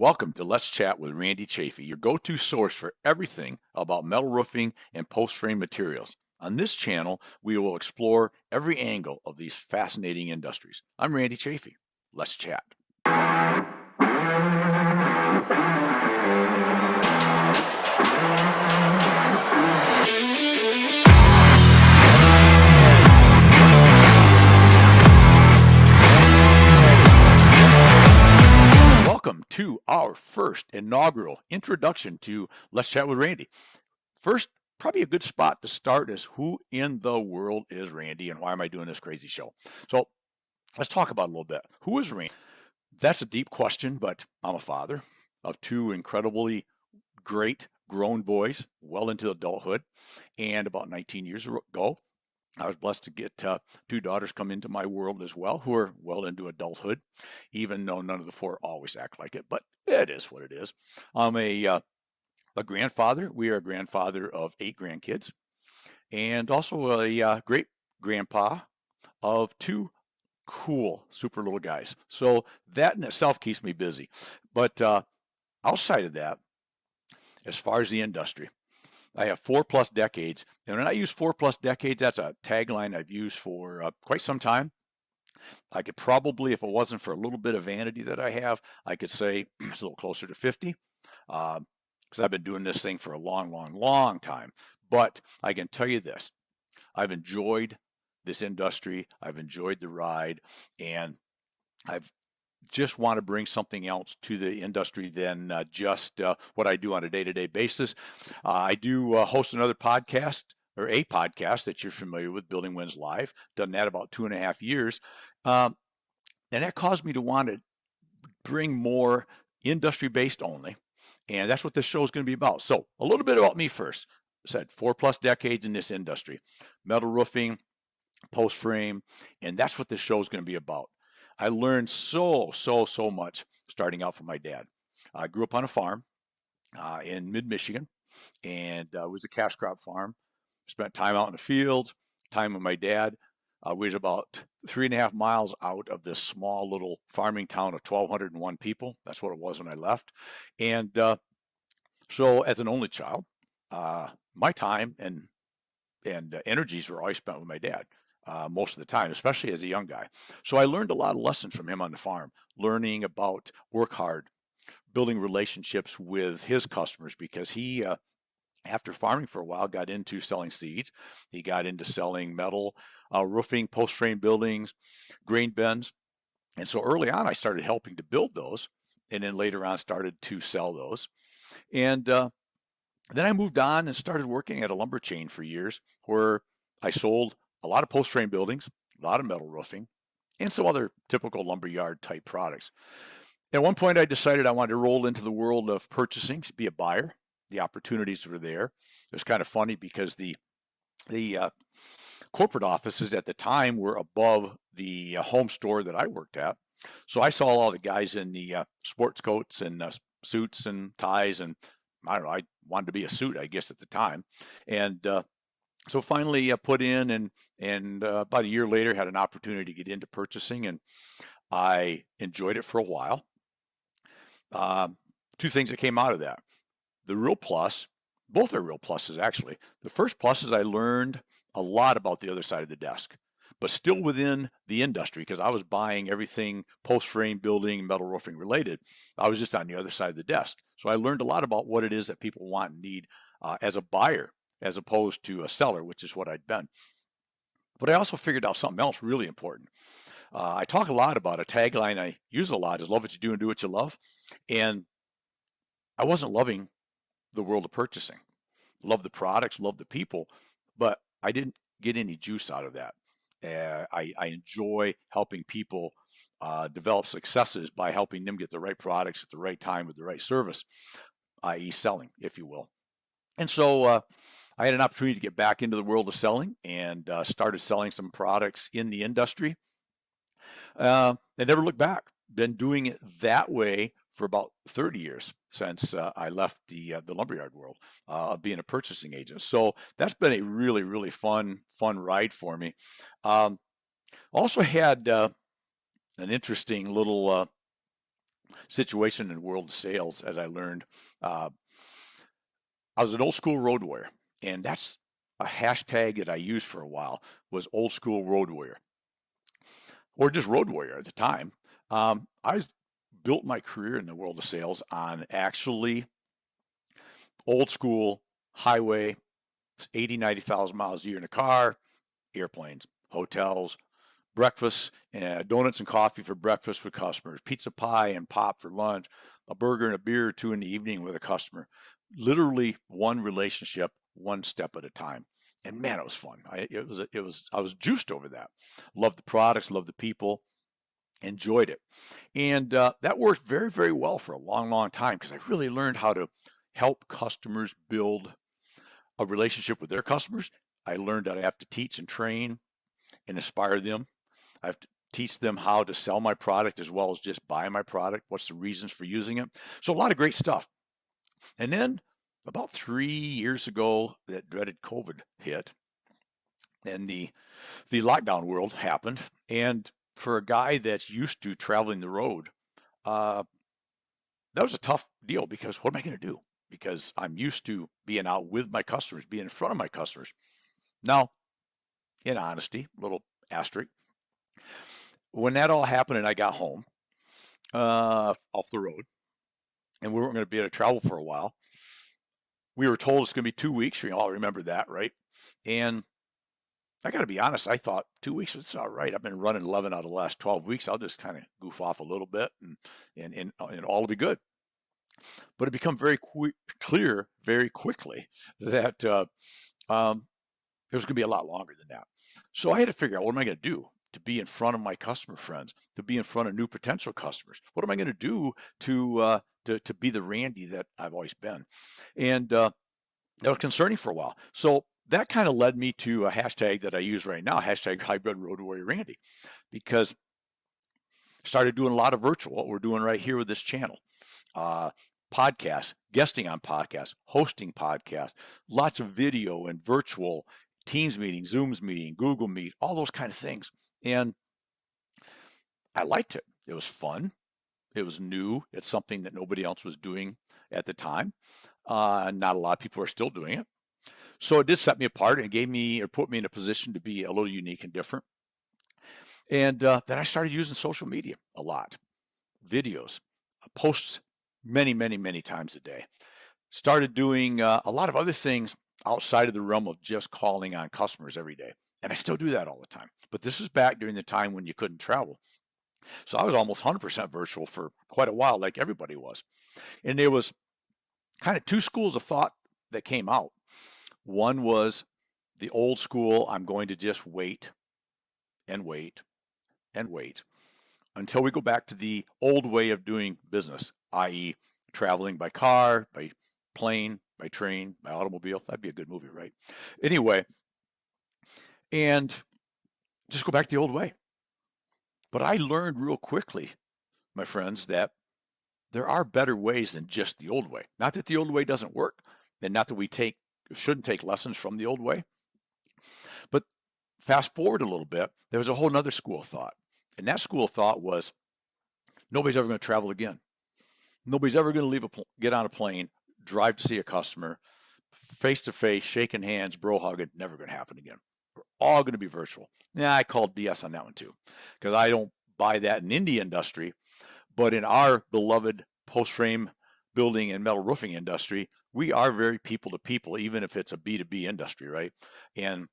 Welcome to Let's Chat with Randy Chaffee, your go-to source for everything about metal roofing and post-frame materials. On this channel, we will explore every angle of these fascinating industries. I'm Randy Chaffee. Let's chat. Welcome to our first inaugural introduction to Let's Chat with Randy. First, probably a good spot to start is who in the world is Randy and why am I doing this crazy show? So let's talk about it a little bit. Who is Randy? That's a deep question, but I'm a father of two incredibly great grown boys, well into adulthood. And about 19 years ago, I was blessed to get two daughters come into my world as well, who are well into adulthood, even though none of the four always act like it, but it is what it is. I'm a grandfather. We are a grandfather of 8 grandkids, and also a great grandpa of 2 cool, super little guys. So that in itself keeps me busy. But outside of that, as far as the industry, I have 4+ decades. And when I use 4+ decades, that's a tagline I've used for quite some time. I could probably, if it wasn't for a little bit of vanity that I have, I could say it's a little closer to 50. Because I've been doing this thing for a long, long, long time. But I can tell you this, I've enjoyed this industry. I've enjoyed the ride, and I've just want to bring something else to the industry than just what I do on a day-to-day basis. I do host another podcast or a podcast that you're familiar with, Building Wins Live. Done that about 2.5 years. And that caused me to want to bring more industry-based only. And that's what this show is going to be about. So a little bit about me first. I said 4+ decades in this industry, metal roofing, post frame, and that's what this show is going to be about. I learned so much starting out from my dad. I grew up on a farm in mid-Michigan, and it was a cash crop farm. Spent time out in the fields, time with my dad. We was about 3.5 miles out of this small little farming town of 1,201 people. That's what it was when I left. And so as an only child, my time and energies were always spent with my dad. Most of the time, especially as a young guy. So I learned a lot of lessons from him on the farm, learning about work hard, building relationships with his customers, because he, after farming for a while, got into selling seeds. He got into selling metal, roofing, post-frame buildings, grain bins. And so early on, I started helping to build those, and then later on started to sell those. And then I moved on and started working at a lumber chain for years, where I sold a lot of post-frame buildings, a lot of metal roofing, and some other typical lumberyard type products. At one point, I decided I wanted to roll into the world of purchasing, to be a buyer. The opportunities were there. It was kind of funny because the corporate offices at the time were above the home store that I worked at. So I saw all the guys in the sports coats and suits and ties, and I don't know, I wanted to be a suit, I guess, at the time. And so finally put in, and about a year later had an opportunity to get into purchasing, and I enjoyed it for a while. 2 things that came out of that. The real plus, both are real pluses actually. The first plus is I learned a lot about the other side of the desk, but still within the industry, because I was buying everything post-frame building, metal roofing related. I was just on the other side of the desk. So I learned a lot about what it is that people want and need as a buyer, as opposed to a seller, which is what I'd been. But I also figured out something else really important. I talk a lot about a tagline I use a lot is love what you do and do what you love. And I wasn't loving the world of purchasing. Love the products, love the people, but I didn't get any juice out of that. I enjoy helping people develop successes by helping them get the right products at the right time with the right service, i.e. selling, if you will. And so I had an opportunity to get back into the world of selling, and started selling some products in the industry. I never looked back. Been doing it that way for about 30 years since I left the lumberyard world of being a purchasing agent. So that's been a really fun ride for me. Also had an interesting little situation in the world of sales as I learned. Uh, I was an old school road warrior, and that's a hashtag that I used for a while was old school road warrior or just road warrior at the time. Built my career in the world of sales on actually old school highway, 80, 90,000 miles a year in a car, airplanes, hotels, breakfast, donuts and coffee for breakfast for customers, pizza pie and pop for lunch, a burger and a beer or two in the evening with a customer. Literally one relationship, one step at a time. And man, it was fun. I was juiced over that. Loved the products, loved the people, enjoyed it. And that worked very, very well for a long, long time because I really learned how to help customers build a relationship with their customers. I learned that I have to teach and train and inspire them. I have to teach them how to sell my product as well as just buy my product. What's the reasons for using it? So a lot of great stuff. And then about 3 years ago, that dreaded COVID hit, and the lockdown world happened. And for a guy that's used to traveling the road, uh, that was a tough deal because what am I going to do? Because I'm used to being out with my customers, being in front of my customers. Now, in honesty, little asterisk, when that all happened and I got home off the road, and we weren't going to be able to travel for a while, we were told it's going to be 2 weeks. You all remember that, right? And I got to be honest, I thought 2 weeks was all right. I've been running 11 out of the last 12 weeks. I'll just kind of goof off a little bit and all will be good. But it became very clear very quickly that it was going to be a lot longer than that. So I had to figure out what am I going to do to be in front of my customer friends, to be in front of new potential customers. What am I going to do to be the Randy that I've always been? And that was concerning for a while. So that kind of led me to a hashtag that I use right now, hashtag hybrid road warrior Randy, because I started doing a lot of virtual, what we're doing right here with this channel. Uh, podcasts, guesting on podcasts, hosting podcasts, lots of video and virtual Teams meeting, Zooms meeting, Google Meet, all those kind of things. And I liked it. It was fun. It was new. It's something that nobody else was doing at the time. Not a lot of people are still doing it. So it did set me apart and gave me or put me in a position to be a little unique and different. And then I started using social media a lot, videos, posts many, many, many times a day. Started doing a lot of other things outside of the realm of just calling on customers every day. And I still do that all the time. But this is back during the time when you couldn't travel. So I was almost 100% virtual for quite a while, like everybody was. And there was kind of two schools of thought that came out. One was the old school, I'm going to just wait and wait and wait until we go back to the old way of doing business, i.e., traveling by car, by plane, by train, by automobile. That'd be a good movie, right? Anyway, and just go back to the old way. But I learned real quickly, my friends, that there are better ways than just the old way. Not that the old way doesn't work, and not that we shouldn't take lessons from the old way. But fast forward a little bit, there was a whole other school of thought. And that school of thought was nobody's ever going to travel again. Nobody's ever going to get on a plane, drive to see a customer, face to face, shaking hands, bro hugging. Never going to happen again. We're all going to be virtual. Yeah, I called BS on that one too, because I don't buy that in the industry, but in our beloved post frame building and metal roofing industry, we are very people to people, even if it's a B2B industry, right? And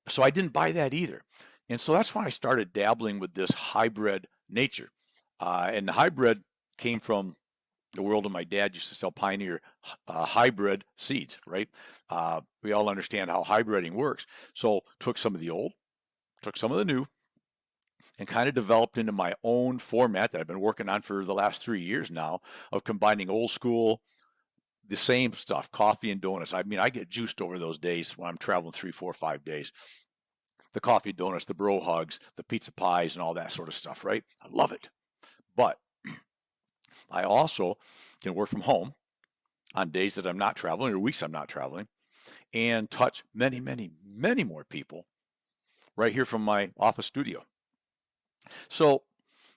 so I didn't buy that either. And so that's when I started dabbling with this hybrid nature. And the hybrid came from the world of my dad used to sell Pioneer hybrid seeds, right? We all understand how hybriding works. So took some of the old, took some of the new, and kind of developed into my own format that I've been working on for the last 3 years now of combining old school, the same stuff, coffee and donuts. I mean, I get juiced over those days when I'm traveling 3, 4, 5 days. The coffee donuts, the bro hugs, the pizza pies, and all that sort of stuff, right? I love it. But I also can work from home on days that I'm not traveling or weeks I'm not traveling and touch many, many, many more people right here from my office studio. So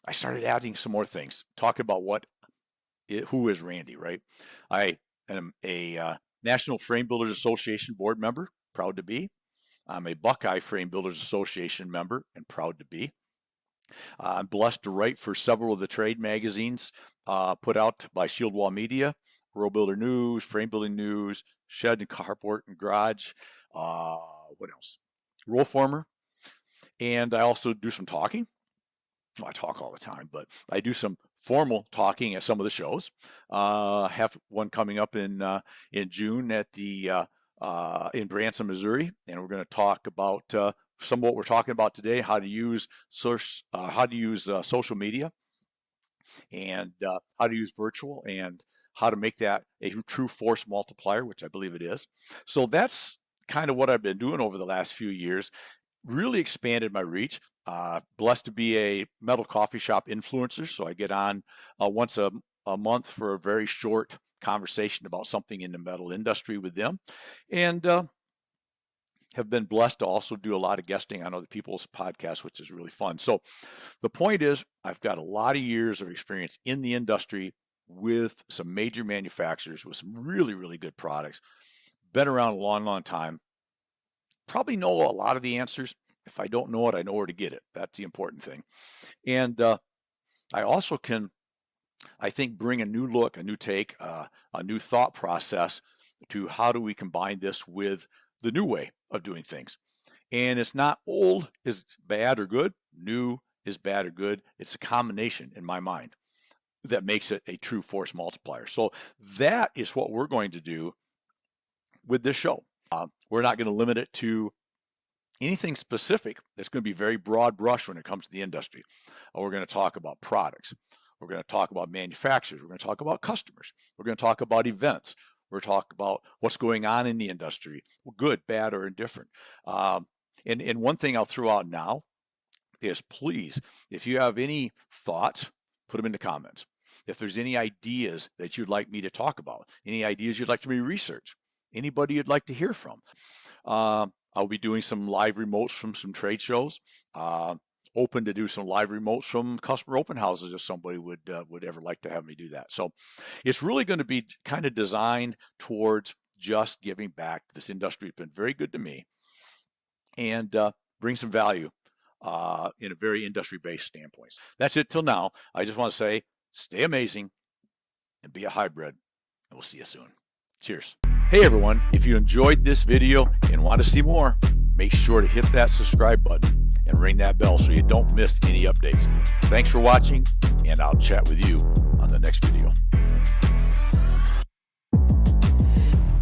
I started adding some more things, talking about who is Randy, right? I am a National Frame Builders Association board member, proud to be. I'm a Buckeye Frame Builders Association member and proud to be. I'm blessed to write for several of the trade magazines put out by Shield Wall Media, Rural Builder News, Frame Building News, Shed and Carport and Garage. What else? Roll Former. And I also do some talking. Well, I talk all the time, but I do some formal talking at some of the shows. Have one coming up in June at the in Branson, Missouri, and we're going to talk about some of what we're talking about today: how to use social media, and how to use virtual, and how to make that a true force multiplier, which I believe it is. So that's kind of what I've been doing over the last few years. Really expanded my reach. Blessed to be a metal coffee shop influencer, so I get on once a month for a very short conversation about something in the metal industry with them, and have been blessed to also do a lot of guesting on other people's podcasts, which is really fun. So the point is, I've got a lot of years of experience in the industry with some major manufacturers with some really, really good products. Been around a long, long time. Probably know a lot of the answers. If I don't know it, I know where to get it. That's the important thing. And I also can, I think, bring a new look, a new take, a new thought process to how do we combine this with the new way of doing things. And it's not old is bad or good, new is bad or good. It's a combination in my mind that makes it a true force multiplier. So that is what we're going to do with this show. We're not going to limit it to anything specific. That's going to be very broad brush when it comes to the industry. We're going to talk about products. We're going to talk about manufacturers. We're going to talk about customers. We're going to talk about events. We're going to talk about what's going on in the industry, good, bad, or indifferent. And one thing I'll throw out now is, please, if you have any thoughts, put them in the comments. If there's any ideas that you'd like me to talk about, any ideas you'd like to me research, anybody you'd like to hear from, I'll be doing some live remotes from some trade shows. Open to do some live remotes from customer open houses if somebody would ever like to have me do that. So it's really going to be kind of designed towards just giving back. This industry has been very good to me, and bring some value in a very industry-based standpoint. That's it till now. I just want to say, stay amazing and be a hybrid, and we'll see you soon. Cheers. Hey everyone, if you enjoyed this video and want to see more, make sure to hit that subscribe button and ring that bell so you don't miss any updates. Thanks for watching, and I'll chat with you on the next video.